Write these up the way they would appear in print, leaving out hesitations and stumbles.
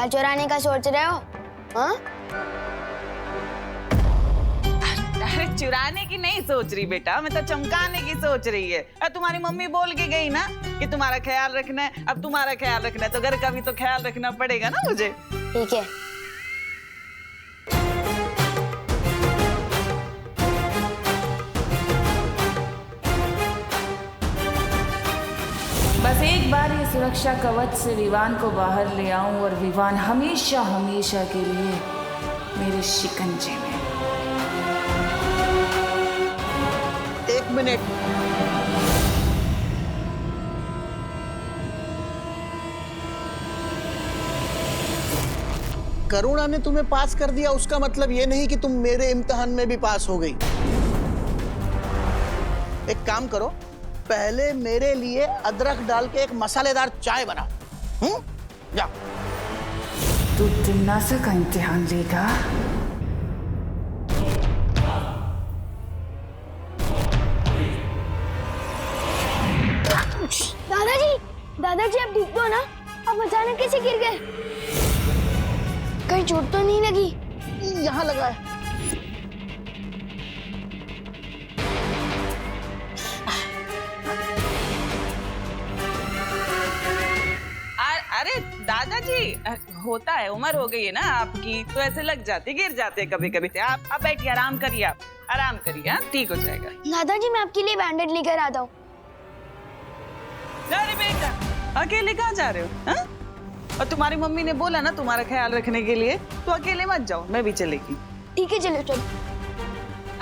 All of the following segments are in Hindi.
क्या चुराने का सोच रहे हो? हाँ? अरे चुराने की नहीं सोच रही बेटा, मैं तो चमकाने की सोच रही है। और तुम्हारी मम्मी बोल के गई ना कि तुम्हारा ख्याल रखना है। अब तुम्हारा ख्याल रखना है तो घर का भी तो ख्याल रखना पड़ेगा ना मुझे। ठीक है। बस एक बार ये सुरक्षा कवच से विवान को बाहर ले आऊं और विवान हमेशा हमेशा के लिए मेरे शिकंजे में। एक मिनट, करुणा ने तुम्हें पास कर दिया उसका मतलब ये नहीं कि तुम मेरे इम्तिहान में भी पास हो गई। एक काम करो, पहले मेरे लिए अदरक डाल के एक मसालेदार चाय बनाओ। जा। तू तिन्नासा का इम्तिहान लेगा? दादाजी आप ठीक हो ना? आप अचानक कैसे गिर गए? कहीं चोट तो नहीं लगी? यहाँ लगा है। अरे दादाजी, होता है, उम्र हो गई है ना आपकी, तो ऐसे लग जाते, गिर जाते कभी कभी। आप बैठिए, आराम करिए, आप आराम करिए, ठीक हो जाएगा। दादाजी मैं आपके लिए बैंडेड लेकर आता हूँ। अरे बेटा, अकेले कहाँ जा रहे हो? हा? और तुम्हारी मम्मी ने बोला ना तुम्हारा ख्याल रखने के लिए, तो अकेले मत जाओ, मैं भी चलेगी। ठीक है चलो चलो।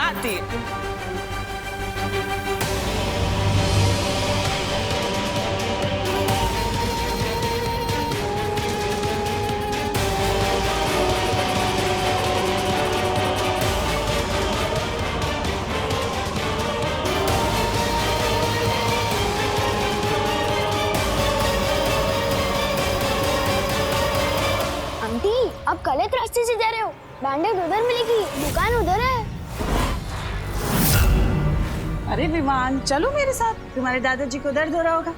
आती है। आप गलत रास्ते से जा रहे हो। बैंडेड उधर मिलेगी, दुकान उधर है। अरे विमान, चलो मेरे साथ, तुम्हारे दादाजी को दर्द हो रहा होगा।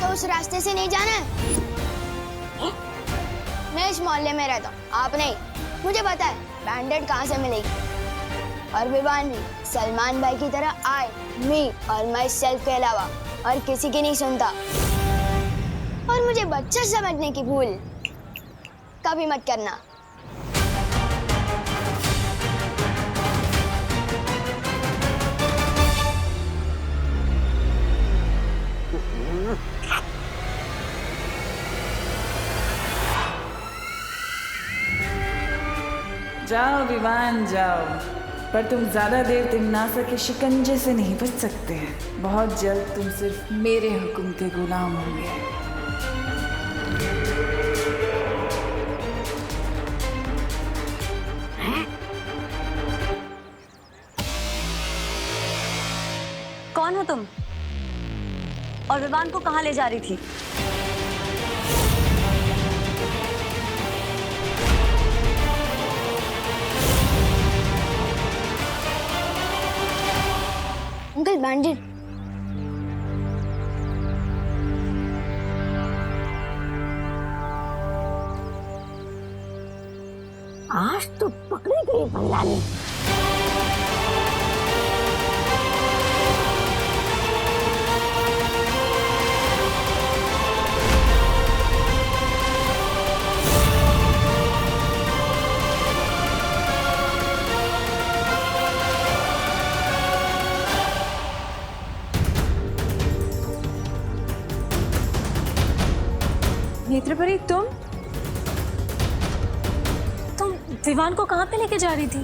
उस रास्ते से नहीं जाना है। मैं इस मोहल्ले में रहता हूँ, आप नहीं। मुझे पता है बैंडेड कहाँ से मिलेगी। और विवान भी सलमान भाई की तरह आई मी और माई सेल्फ के अलावा और किसी की नहीं सुनता। और मुझे बच्चा समझने की भूल कभी मत करना। जाओ विवान जाओ, पर तुम ज्यादा देर तिन्नासा के शिकंजे से नहीं बच सकते हैं। बहुत जल्द तुम सिर्फ मेरे हुक्म के गुलाम होंगे। कौन हो तुम? और विवान को कहाँ ले जा रही थी? अंकल बैंडेड। आज तो पकड़ी गई बंगाली। नेत्रपरी, तुम विवान को कहाँ पे लेके जा रही थी?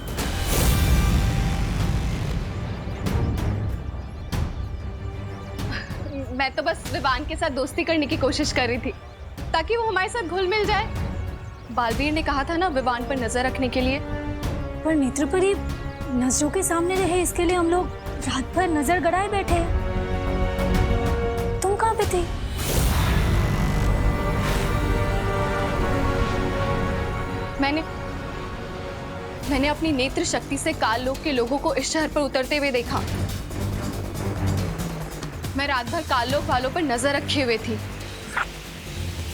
मैं तो बस विवान के साथ दोस्ती करने की कोशिश कर रही थी ताकि वो हमारे साथ घुल मिल जाए। बालवीर ने कहा था ना विवान पर नजर रखने के लिए। पर नेत्रपरी, नजरों के सामने रहे इसके लिए हम लोग रात भर नजर गड़ाए बैठे। मैंने अपनी नेत्र शक्ति से काल लोक के लोगों को इस शहर पर उतरते हुए देखा। मैं रात भर काल लोक वालों पर नजर रखे हुए थी।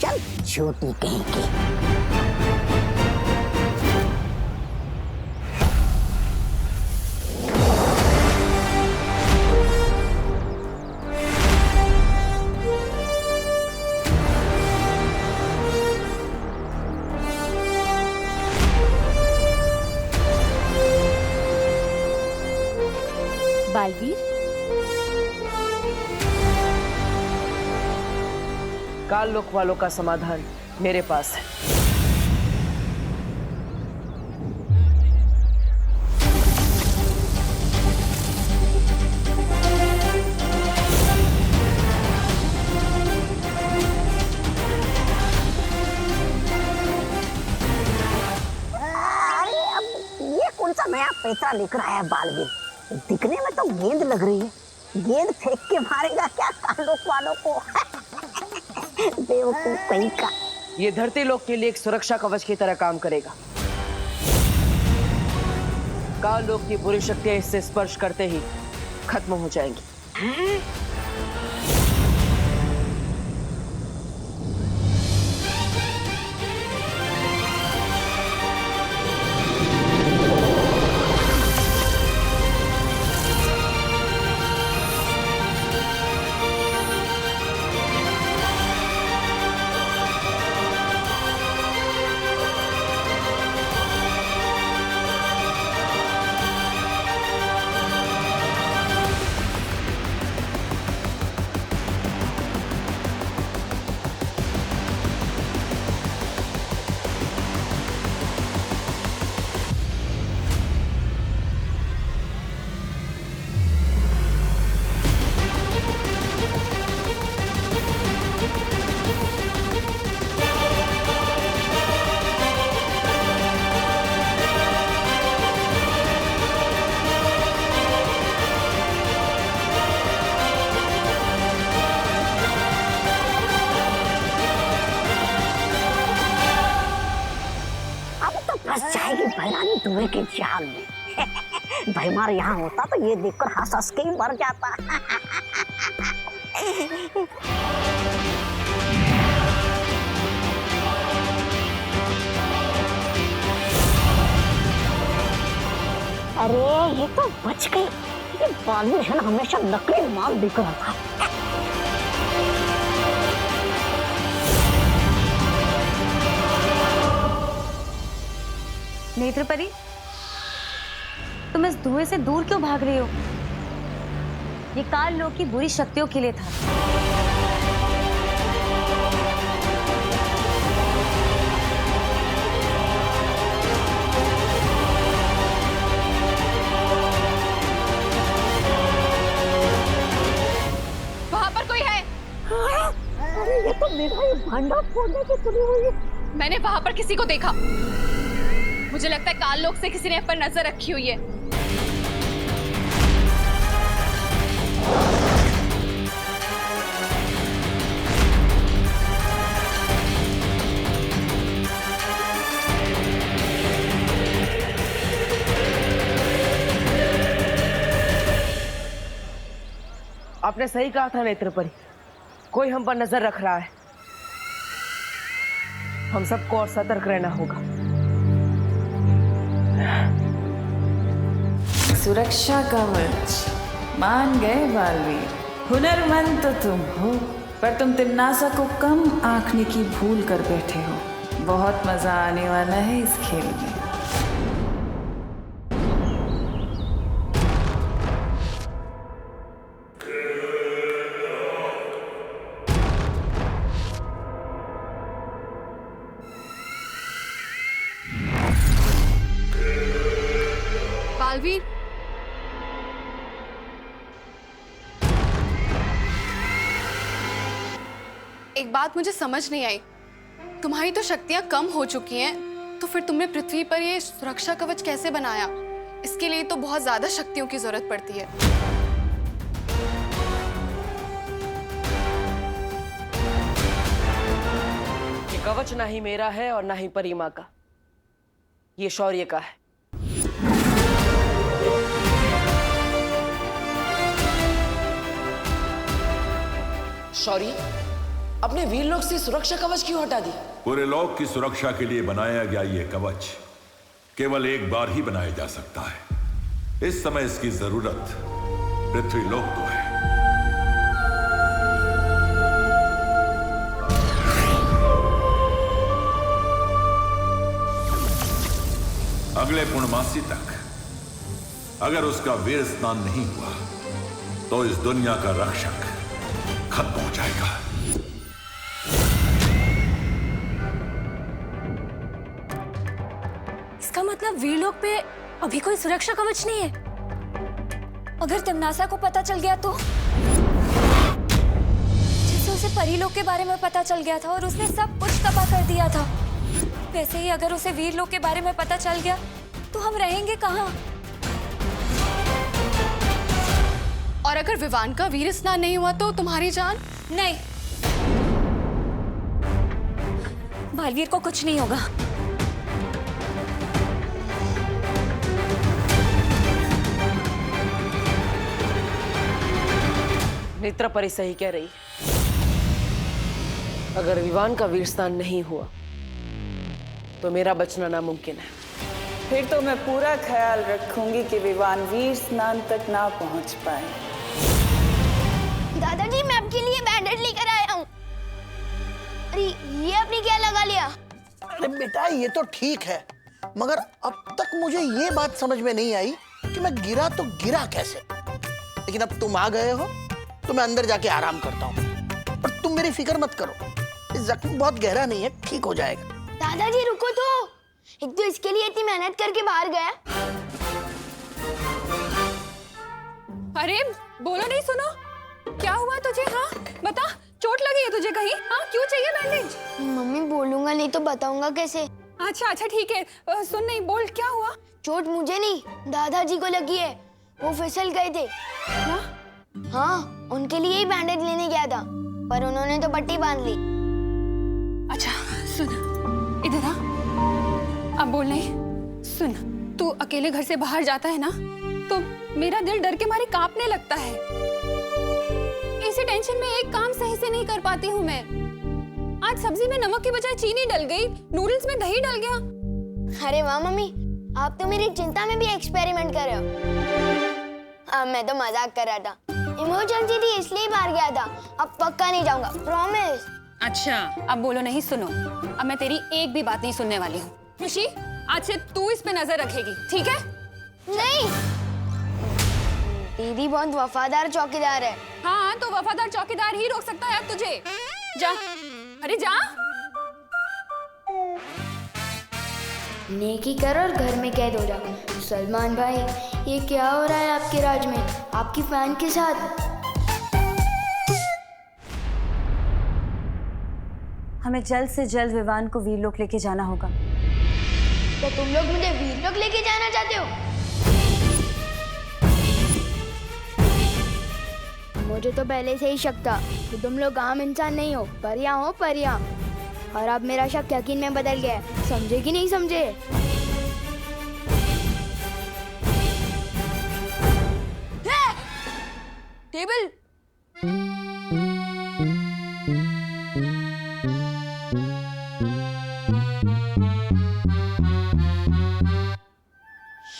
चल छोटी कहीं की। बालवीर, काल लोक वालों का समाधान मेरे पास है। अरे अब ये कौन सा नया पैसा लेकर आया बालवीर? दिखने में तो गेंद लग रही है। गेंद फेंक के मारेगा क्या काल लोक वालों को? बेवकूफ कहीं का। ये धरती लोक के लिए एक सुरक्षा कवच की तरह काम करेगा। काल लोक की बुरी शक्तियां इससे स्पर्श करते ही खत्म हो जाएंगी। फंस जाएगी भैरानी धुएं के जाल में। भैमार यहाँ होता तो ये देखकर हंस हंस के ही मर जाता। अरे ये तो बच गई। ये बालवीर है ना, हमेशा नकली माल बिक रहा था। नेत्रपरी, तुम इस धुएं से दूर क्यों भाग रही हो? ये काल लोक की बुरी शक्तियों के लिए था। वहां पर कोई है? अरे ये तो मेरा ही भांडा फोड़ने की तुली हुई है। मैंने वहां पर किसी को देखा। मुझे लगता है काल लोक से किसी ने पर नजर रखी हुई है। आपने सही कहा था नेत्रपरी, कोई हम पर नजर रख रहा है। हम सबको और सतर्क रहना होगा। सुरक्षा कवच मान गए बालवीर। हुनरमंद तो तुम हो, पर तुम तिम्नासा को कम आंकने की भूल कर बैठे हो। बहुत मजा आने वाला है इस खेल में। बालवीर, एक बात मुझे समझ नहीं आई। तुम्हारी तो शक्तियां कम हो चुकी हैं, तो फिर तुमने पृथ्वी पर ये सुरक्षा कवच कैसे बनाया? इसके लिए तो बहुत ज्यादा शक्तियों की जरूरत पड़ती है। ये कवच ना ही मेरा है और ना ही परिमा का। ये शौर्य का है। शौर्य, अपने वीर लोग से सुरक्षा कवच क्यों हटा दिया? पूरे लोक की सुरक्षा के लिए बनाया गया यह कवच केवल एक बार ही बनाया जा सकता है। इस समय इसकी जरूरत पृथ्वी लोक को है। अगले पूर्णमासी तक अगर उसका वीर स्नान नहीं हुआ तो इस दुनिया का रक्षक खत्म हो जाएगा। इसका मतलब वीरलोक पे अभी कोई सुरक्षा कवच नहीं है। अगर तिमनासा को पता चल गया तो? जैसे उसे परीलोक के बारे में पता चल गया था और उसने सब कुछ तबाह कर दिया था, वैसे ही अगर उसे वीरलोक के बारे में पता चल गया तो हम रहेंगे कहाँ? और अगर विवान का वीर स्नान नहीं हुआ तो तुम्हारी जान? नहीं, बालवीर को कुछ नहीं होगा। नेत्रा परी सही कह रही है। अगर विवान का वीर स्नान नहीं हुआ तो मेरा बचना नामुमकिन है। फिर तो मैं पूरा ख्याल रखूंगी कि विवान वीर स्नान तक ना पहुंच पाए। दादाजी, मैं आपके लिए बैंडेज लेकर आया हूँ। अरे ये आपने क्या लगा लिया? अरे बेटा, ये तो ठीक है, मगर अब तक मुझे ये बात समझ में नहीं आई कि मैं गिरा तो गिरा कैसे। लेकिन अब तुम आ गए हो तो मैं अंदर जाके आराम करता हूँ। पर तुम मेरी फिक्र मत करो, इस जख्म बहुत गहरा नहीं है, ठीक हो जाएगा। दादाजी रुको तो, एक तो इसके लिए इतनी मेहनत करके बाहर गया। अरे बोलो नहीं, सुनो क्या हुआ तुझे? हाँ बता, चोट लगी है तुझे कहीं? हाँ क्यों चाहिए बैंडेज? मम्मी बोलूंगा नहीं तो बताऊंगा कैसे? अच्छा अच्छा ठीक है, सुन, नहीं बोल, क्या हुआ? चोट मुझे नहीं, दादाजी को लगी है। वो फिसल गए थे। हाँ, उनके लिए ही बैंडेज लेने गया था, पर उन्होंने तो पट्टी बांध ली। अच्छा सुन, इधर आ। अब बोल नहीं। सुन, तू अकेले घर से बाहर जाता है ना तो मेरा दिल डर के मारे कांपने लगता है। इसी टेंशन में एक काम सही से नहीं कर पाती हूँ मैं। आज सब्जी में नमक की बजाय चीनी डल गई, नूडल्स में दही डल गया। अरे वाह मम्मी, आप तो मेरी चिंता में भी एक्सपेरिमेंट कर रहे हो। मैं तो मजाक कर रहा था। इमरजेंसी थी इसलिए बाहर गया था। अब पक्का नहीं जाऊंगा, प्रॉमिस। अच्छा अब बोलो नहीं, सुनो, अब मैं तेरी एक भी बात नहीं सुनने वाली हूँ। खुशी, आज से तू इस पे नजर रखेगी, ठीक है? नहीं, दीदी बहुत वफादार चौकीदार है। हाँ तो वफादार चौकीदार ही रोक सकता है अब तुझे। जा, अरे जा। नेकी कर और घर में कैद हो जा। सलमान भाई, ये क्या हो रहा है आपके राज में, आपकी फैन के साथ? हमें जल्द से जल्द विवान को वीरलोक लेके जाना होगा। तो तुम लोग मुझे वीरलोक लेके जाना चाहते हो? मुझे तो पहले से ही शक था कि तुम लोग आम इंसान नहीं हो, परियां हो परियां। और अब मेरा शक यकीन में बदल गया है। समझे कि नहीं समझे? टेबल।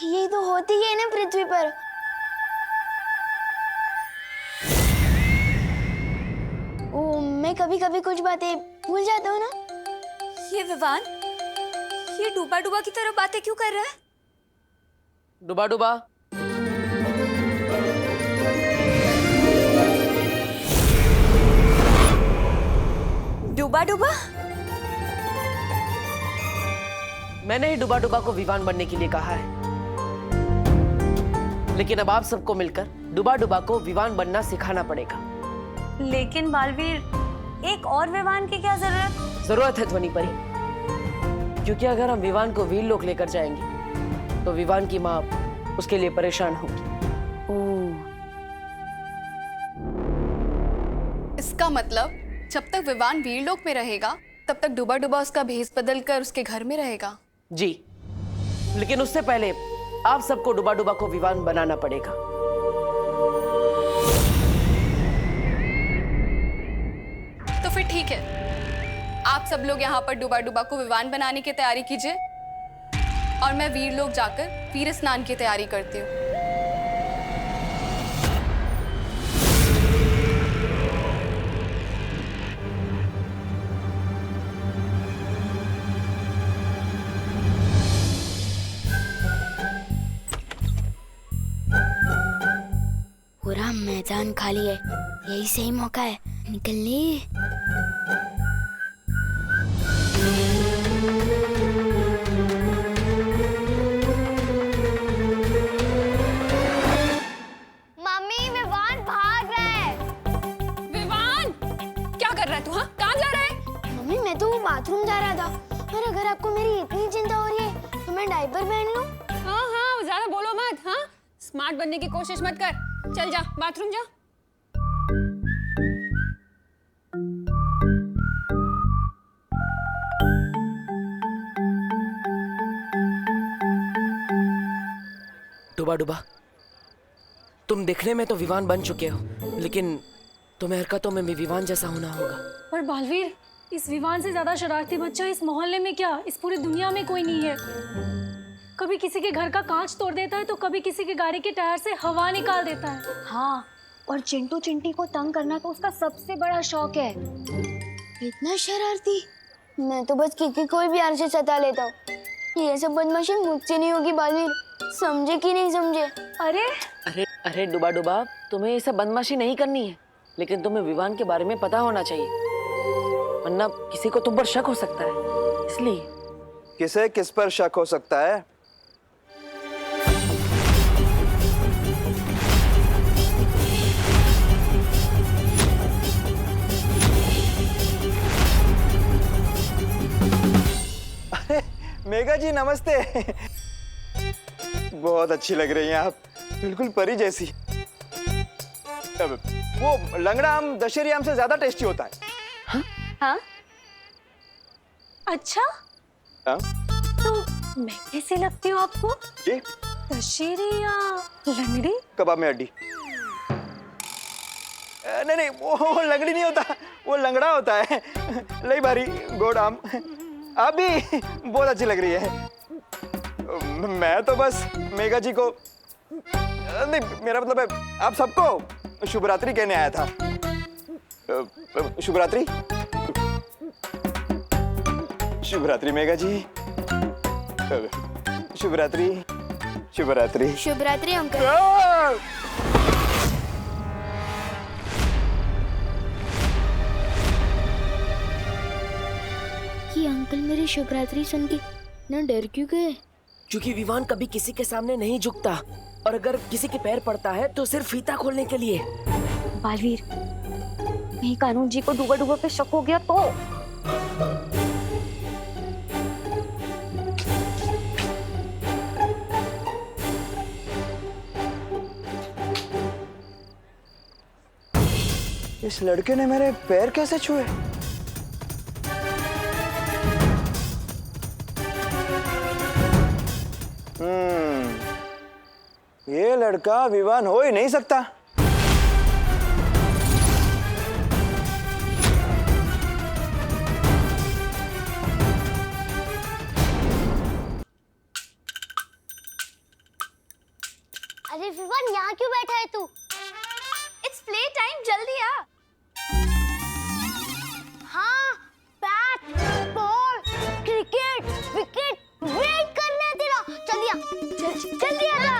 ये तो होती है ना पृथ्वी पर। ओ, मैं कभी कभी कुछ बातें भूल जाता हूँ ना। ये विवान, ये डूबा डूबा की तरह बातें क्यों कर रहा है? डुबा डुबा, डूबा डूबा? मैंने ही डुबा डुबा को विवान बनने के लिए कहा है, लेकिन अब आप सबको मिलकर डुबा डुबा को विवान बनना सिखाना पड़ेगा। लेकिन बालवीर, एक और विवान की क्या जरूरत? जरूरत है ध्वनि परी, क्योंकि अगर हम विवान को वीरलोक लेकर जाएंगे तो विवान की माँ उसके लिए परेशान होगी। इसका मतलब जब तक विवान वीरलोक में रहेगा तब तक डुबा डुबा उसका भेष बदल कर उसके घर में रहेगा। जी, लेकिन उससे पहले आप सबको डुबा डुबा को विवान बनाना पड़ेगा। तो फिर ठीक है, आप सब लोग यहाँ पर डुबा डुबा को विवान बनाने की तैयारी कीजिए और मैं वीर लोग जाकर वीर स्नान की तैयारी करती हूँ। पूरा मैदान खाली है, यही सही मौका है निकलने। मम्मी विवान भाग रहा है। विवान, क्या कर रहा है तू? हाँ, कहाँ जा रहा है? मम्मी मैं तो बाथरूम जा रहा था, और अगर आपको मेरी इतनी चिंता हो रही है तो मैं डायपर पहन लूं। हाँ हाँ, ज्यादा बोलो मत। हाँ, स्मार्ट बनने की कोशिश मत कर। चल जा, बाथरूम जा। डुबा डुबा, तुम दिखने में तो विवान बन चुके हो, लेकिन तुम्हें हरकतों में भी विवान जैसा होना होगा। पर बालवीर, इस विवान से ज्यादा शरारती बच्चा इस मोहल्ले में क्या, इस पूरी दुनिया में कोई नहीं है। कभी किसी के घर का कांच तोड़ देता है तो कभी किसी के गाड़ी के टायर से हवा निकाल देता है। हाँ, और चिंटू चिंटी को तंग करना तो उसका सबसे बड़ा शौक है। इतना शरारती? मैं तो बस किसी कोई भी हाल से सता लेता हूँ। ये सब बदमाशी मुझसे नहीं होगी बालवीर, समझे कि नहीं समझे? अरे अरे अरे डुबा डुबा, तुम्हें ये सब बदमाशी नहीं करनी है, लेकिन तुम्हें विवान के बारे में पता होना चाहिए, वरना किसी को तुम पर शक हो सकता है। इसलिए किसे किस पर शक हो सकता है? अरे मेघा जी नमस्ते। बहुत अच्छी लग रही हैं आप, बिल्कुल परी जैसी। वो लंगड़ा आम दशहरी आम से ज्यादा टेस्टी होता है। हाँ? हाँ? अच्छा? हाँ? तो मैं कैसे लगती हूँ आपको? ये दशहरी या लंगड़ी? कबाब में हड्डी। नहीं नहीं, वो लंगड़ी नहीं होता, वो लंगड़ा होता है। लई भारी गोड़ आम। आप भी बहुत अच्छी लग रही है। मैं तो बस मेघा जी को, नहीं मेरा मतलब है आप सबको शुभ रात्रि कहने आया था। शुभ रात्रि। शुभ रात्रि मेघा जी। शुभ रात्रि। शुभ रात्रि। शुभ रात्रि अंकल। ये अंकल मेरी शुभ रात्रि सुन के ना डर क्यों गए? क्योंकि विवान कभी किसी के सामने नहीं झुकता, और अगर किसी के पैर पड़ता है तो सिर्फ फीता खोलने के लिए। बालवीर, कहीं कानून जी को डूबा डूबा पे शक हो गया तो? इस लड़के ने मेरे पैर कैसे छुए? ये लड़का विवान हो ही नहीं सकता। अरे विवान, यहाँ क्यों बैठा है तू? इट्स प्ले टाइम, जल्दी आ। हाँ, bat, ball, cricket, wicket, wait करने हैं तेरा। जल्दी आ, जल्दी आ।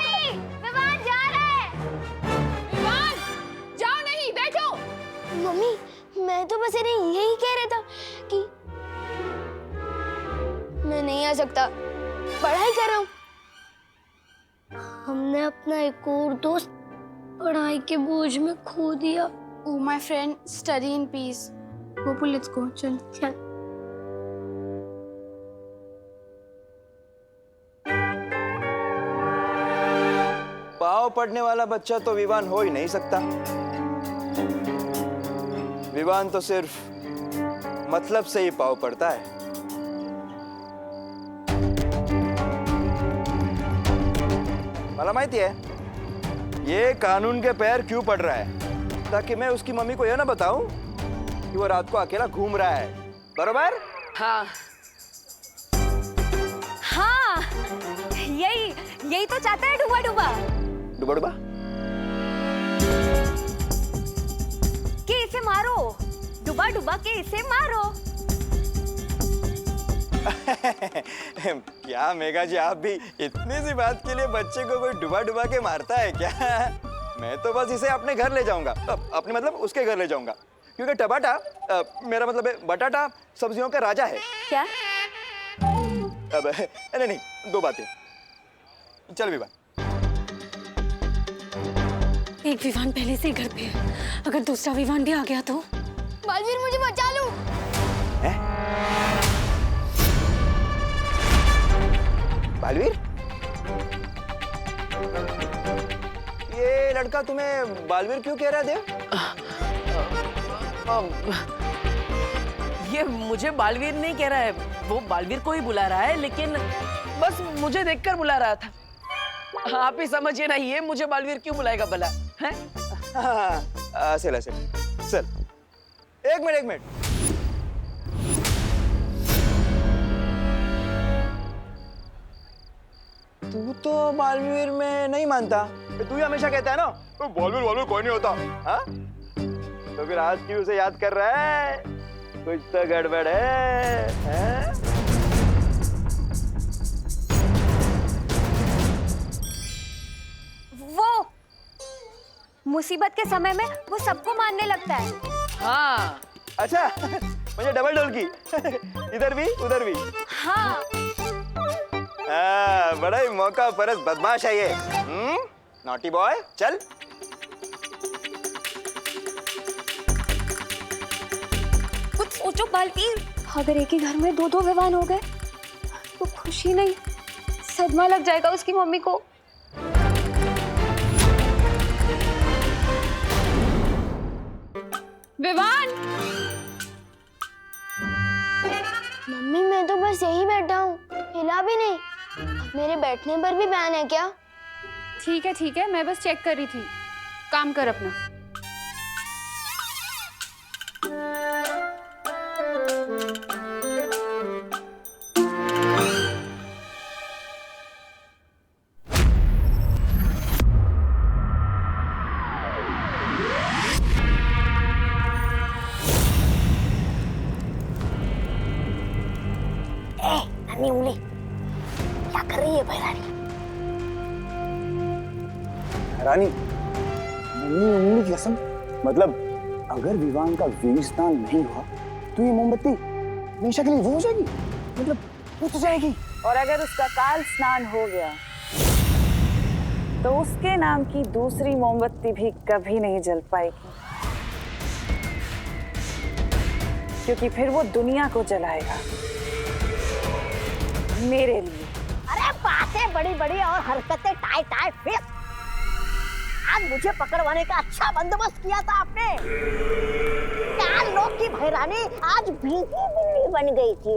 विवान जा रहा है। विवान, जाओ नहीं, बैठो। मम्मी, मैं तो बस इन्हें यही कह रहा था कि मैं नहीं आ सकता, पढ़ाई कर रहा हूँ। हमने अपना एक और दोस्त पढ़ाई के बोझ में खो दिया। Oh my friend, study in peace. Gopal, let's go. चल। पाव पड़ने वाला बच्चा तो विवान हो ही नहीं सकता। विवान तो सिर्फ मतलब से ही पाव पड़ता है। मला माहिती है ये कानून के पैर क्यों पड़ रहा है, ताकि मैं उसकी मम्मी को यह ना बताऊं कि वो रात को अकेला घूम रहा है, बरोबर? हाँ हाँ, यही तो चाहता है डुबा डुबा। डुबा डुबा? कि इसे मारो, डुबा डुबा के इसे मारो। क्या मेघा जी, आप भी इतनी सी बात के लिए बच्चे को कोई डुबा डुबा के मारता है क्या? मैं तो बस इसे अपने घर ले जाऊंगा, अपने मतलब उसके घर ले जाऊंगा, क्योंकि टमाटा मेरा मतलब है बटाटा सब्जियों का राजा है। क्या? अब नहीं, दो बातें। चल विवान। एक विवान पहले से ही घर पे है, अगर दूसरा विवान भी आ गया तो? बालवीर मुझे बचा लो। बालवीर, ये लड़का तुम्हें बालवीर क्यों कह रहा है देव? ये मुझे बालवीर नहीं कह रहा है, वो बालवीर को ही बुला रहा है, लेकिन बस मुझे देखकर बुला रहा था। आप ही समझिए ना, ये मुझे बालवीर क्यों बुलाएगा भला, हैं? चल एक मिनट। तू तो बालवीर में नहीं मानता, तू ही हमेशा कहता है ना बालवीर कोई नहीं होता। हाँ? तो फिर आज क्यों उसे याद कर रहा है? कुछ तो गड़बड़ है? वो मुसीबत के समय में वो सबको मानने लगता है। हाँ। अच्छा, मुझे डबल डोल की। इधर भी उधर भी। हाँ। बड़ा ही मौका परस बदमाश है ये। नॉटी बॉय, चल। कुछ सोचो बालवीर, अगर एक ही घर में दो विवान हो गए तो खुशी नहीं, सदमा लग जाएगा उसकी मम्मी को। विवान! मम्मी मैं तो बस यही बैठा हूँ, हिला भी नहीं। मेरे बैठने पर भी बैन है क्या? ठीक है, मैं बस चेक कर रही थी। काम कर अपना। नन्ही उंगली, क्या कर रही है भैरानी? रानी, नन्ही उंगली की कसम, मतलब अगर विवान का वीर स्नान नहीं हुआ तो ये मोमबत्ती हमेशा के लिए वो हो जाएगी, मतलब बुझ जाएगी। और अगर उसका काल स्नान हो गया तो उसके नाम की दूसरी मोमबत्ती भी कभी नहीं जल पाएगी, क्योंकि फिर वो दुनिया को जलाएगा मेरे लिए। अरे बातें बड़ी बड़ी और हरकतें टाइट टाइट फिट। आज मुझे पकड़वाने का अच्छा बंदोबस्त किया था आपने। 4 लोग की भैरानी आज भीगी बिल्ली बन गई थी।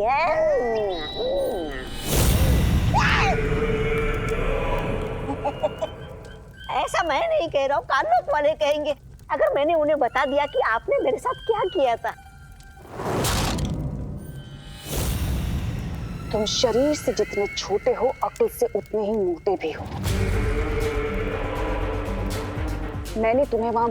ऐसा मैं नहीं कह रहा हूँ, कानून वाले कहेंगे अगर मैंने उन्हें बता दिया कि आपने मेरे साथ क्या किया था। तुम शरीर से जितने छोटे हो, अक्ल से उतने ही मोटे भी हो। मैंने तुम्हें वहां